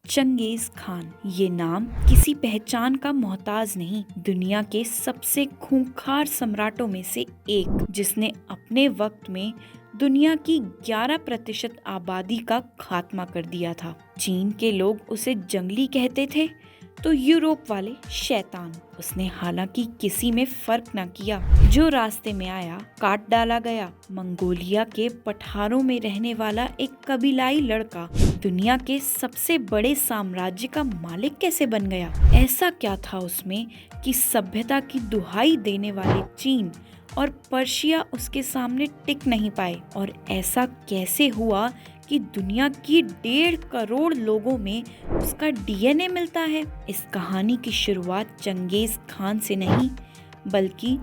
Genghis Khan ये नाम किसी पहचान का मोहताज नहीं, दुनिया के सबसे खूंखार सम्राटों में से एक, जिसने अपने वक्त में दुनिया की 11% आबादी का खात्मा कर दिया था। चीन के लोग उसे जंगली कहते थे तो यूरोप वाले शैतान। उसने हालांकि किसी में फर्क न किया, जो रास्ते में आया काट डाला गया। मंगोलिया के पठारों में रहने वाला एक कबीलाई लड़का दुनिया के सबसे बड़े साम्राज्य का मालिक कैसे बन गया? ऐसा क्या था उसमें कि सभ्यता की दुहाई देने वाले चीन और पर्शिया उसके सामने टिक नहीं पाए? और ऐसा कैसे हुआ कि दुनिया की 1.5 करोड़ लोगों में उसका डीएनए मिलता है? इस कहानी की शुरुआत चंगेज खान से नहीं बल्कि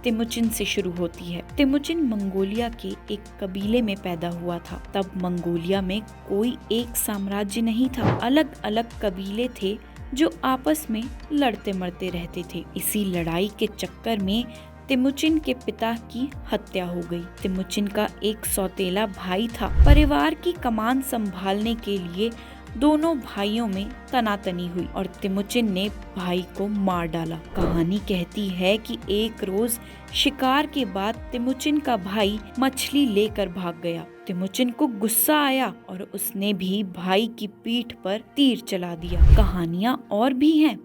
तिमुचिन से शुरू होती है। तिमुचिन मंगोलिया के एक कबीले में पैदा हुआ था। तब मंगोलिया में कोई एक साम्राज्य नहीं था, अलग अलग कबीले थे जो आपस में लड़ते मरते रहते थे। इसी लड़ाई के चक्कर में तिमुचिन के पिता की हत्या हो गई। तिमुचिन का एक सौतेला भाई था। परिवार की कमान संभालने के लिए दोनों भाइयों में तनातनी हुई और तिमुचिन ने भाई को मार डाला। कहानी कहती है कि एक रोज शिकार के बाद तिमुचिन का भाई मछली लेकर भाग गया। तिमुचिन को गुस्सा आया और उसने भी भाई की पीठ पर तीर चला दिया। कहानियां और भी हैं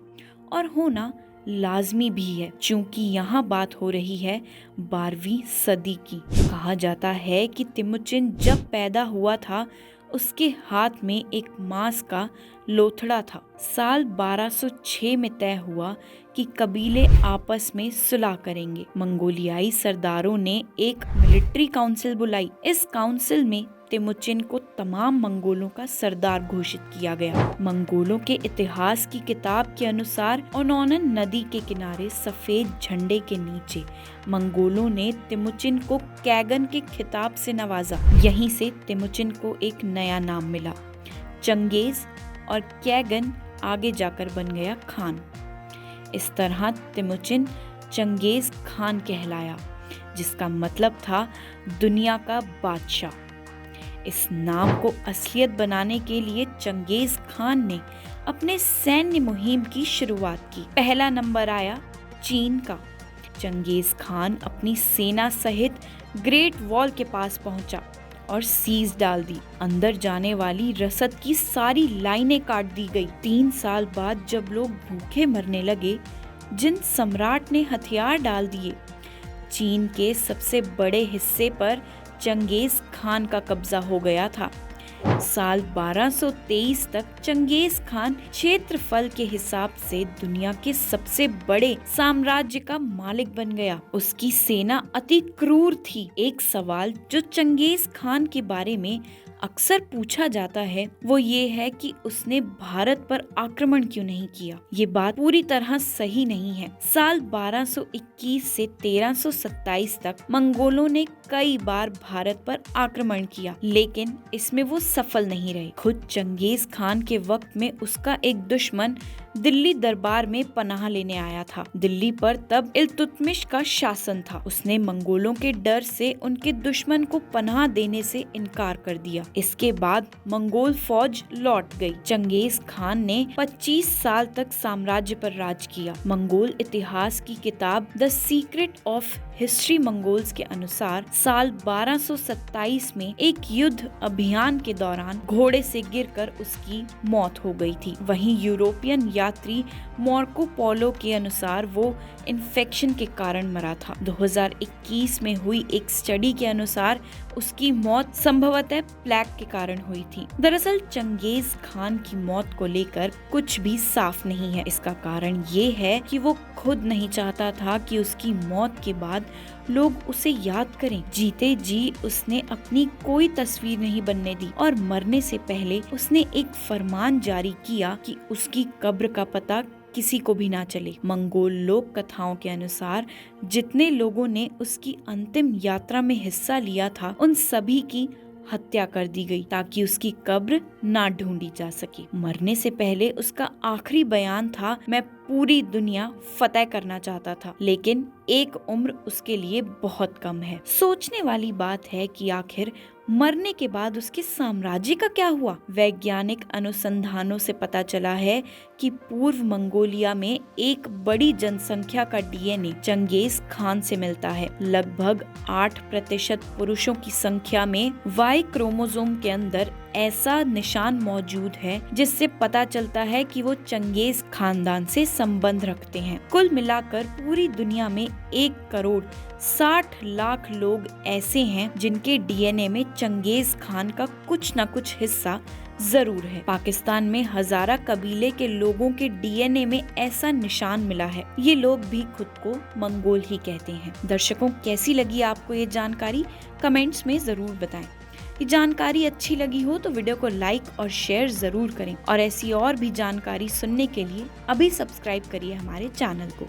और होना लाजमी भी है, क्योंकि यहाँ बात हो रही है 12वीं सदी की। कहा जाता है कि तिमुचिन जब पैदा हुआ था उसके हाथ में एक मांस का लोथड़ा था। साल 1206 में तय हुआ कि कबीले आपस में सुलह करेंगे। मंगोलियाई सरदारों ने एक मिलिट्री काउंसिल बुलाई। इस काउंसिल में तिमुचिन को तमाम मंगोलों का सरदार घोषित किया गया। मंगोलों के इतिहास की किताब के अनुसार ओनोनन नदी के किनारे सफेद झंडे के नीचे मंगोलों ने तिमुचिन को कैगन के खिताब से नवाजा। यहीं से तिमुचिन को एक नया नाम मिला, चंगेज, और कैगन आगे जाकर बन गया खान। इस तरह तिमुचिन चंगेज खान कहलाया, जिसका मतलब था दुनिया का बादशाह। इस नाम को असलियत बनाने के लिए चंगेज खान ने अपने सैन्य मुहिम की शुरुआत की। पहला नंबर आया चीन का। चंगेज खान अपनी सेना सहित ग्रेट वॉल के पास पहुंचा और सीज डाल दी। अंदर जाने वाली रसद की सारी लाइनें काट दी गई। 3 साल बाद जब लोग भूखे मरने लगे, जिन सम्राट ने हथियार डाल दिए, चीन के सबसे बड़े हिस्से पर चंगेज खान का कब्जा हो गया था। साल 1223 तक चंगेज खान क्षेत्रफल के हिसाब से दुनिया के सबसे बड़े साम्राज्य का मालिक बन गया। उसकी सेना अति क्रूर थी। एक सवाल जो चंगेज खान के बारे में अक्सर पूछा जाता है वो ये है कि उसने भारत पर आक्रमण क्यों नहीं किया। ये बात पूरी तरह सही नहीं है। साल 1221 से 1327 तक मंगोलों ने कई बार भारत पर आक्रमण किया, लेकिन इसमें वो सफल नहीं रहे। खुद चंगेज खान के वक्त में उसका एक दुश्मन दिल्ली दरबार में पनाह लेने आया था। दिल्ली पर तब इल्तुतमिश का शासन था। उसने मंगोलों के डर से उनके दुश्मन को पनाह देने से इनकार कर दिया। इसके बाद मंगोल फौज लौट गई। चंगेज खान ने 25 साल तक साम्राज्य पर राज किया। मंगोल इतिहास की किताब the secret of history Mongols के अनुसार साल 1227 में एक युद्ध अभियान के दौरान घोड़े से गिरकर उसकी मौत हो गई थी। वहीं यूरोपियन यात्री मार्को पोलो के अनुसार वो इन्फेक्शन के कारण मरा था। 2021 में हुई एक स्टडी के अनुसार उसकी मौत संभवतः प्लेग के कारण हुई थी। दरअसल चंगेज खान की मौत को लेकर कुछ भी साफ नहीं है। इसका कारण ये है कि वो खुद नहीं चाहता था कि उसकी मौत के बाद लोग उसे याद करें। जीते जी उसने अपनी कोई तस्वीर नहीं बनने दी और मरने से पहले उसने एक फरमान जारी किया कि उसकी कब्र का पता किसी को भी ना चले। मंगोल लोक कथाओं के अनुसार जितने लोगों ने उसकी अंतिम यात्रा में हिस्सा लिया था, उन सभी की हत्या कर दी गई ताकि उसकी कब्र ना ढूंढी जा सके। मरने से पहले उसका आखिरी बयान था, मैं पूरी दुनिया फतेह करना चाहता था, लेकिन एक उम्र उसके लिए बहुत कम है। सोचने वाली बात है कि आखिर मरने के बाद उसके साम्राज्य का क्या हुआ? वैज्ञानिक अनुसंधानों से पता चला है कि पूर्व मंगोलिया में एक बड़ी जनसंख्या का डीएनए चंगेज खान से मिलता है। लगभग 8% पुरुषों की संख्या में वाई क्रोमोसोम के अंदर ऐसा निशान मौजूद है जिससे पता चलता है कि वो चंगेज खानदान से संबंध रखते हैं। कुल मिलाकर पूरी दुनिया में 1,60,00,000 लोग ऐसे हैं जिनके डीएनए में चंगेज खान का कुछ न कुछ हिस्सा जरूर है। पाकिस्तान में हजारा कबीले के लोगों के डीएनए में ऐसा निशान मिला है। ये लोग भी खुद को मंगोल ही कहते हैं। दर्शकों, कैसी लगी आपको ये जानकारी? कमेंट्स में जरूर बताएं। ये जानकारी अच्छी लगी हो तो वीडियो को लाइक और शेयर जरूर करें और ऐसी और भी जानकारी सुनने के लिए अभी सब्सक्राइब करिए हमारे चैनल को।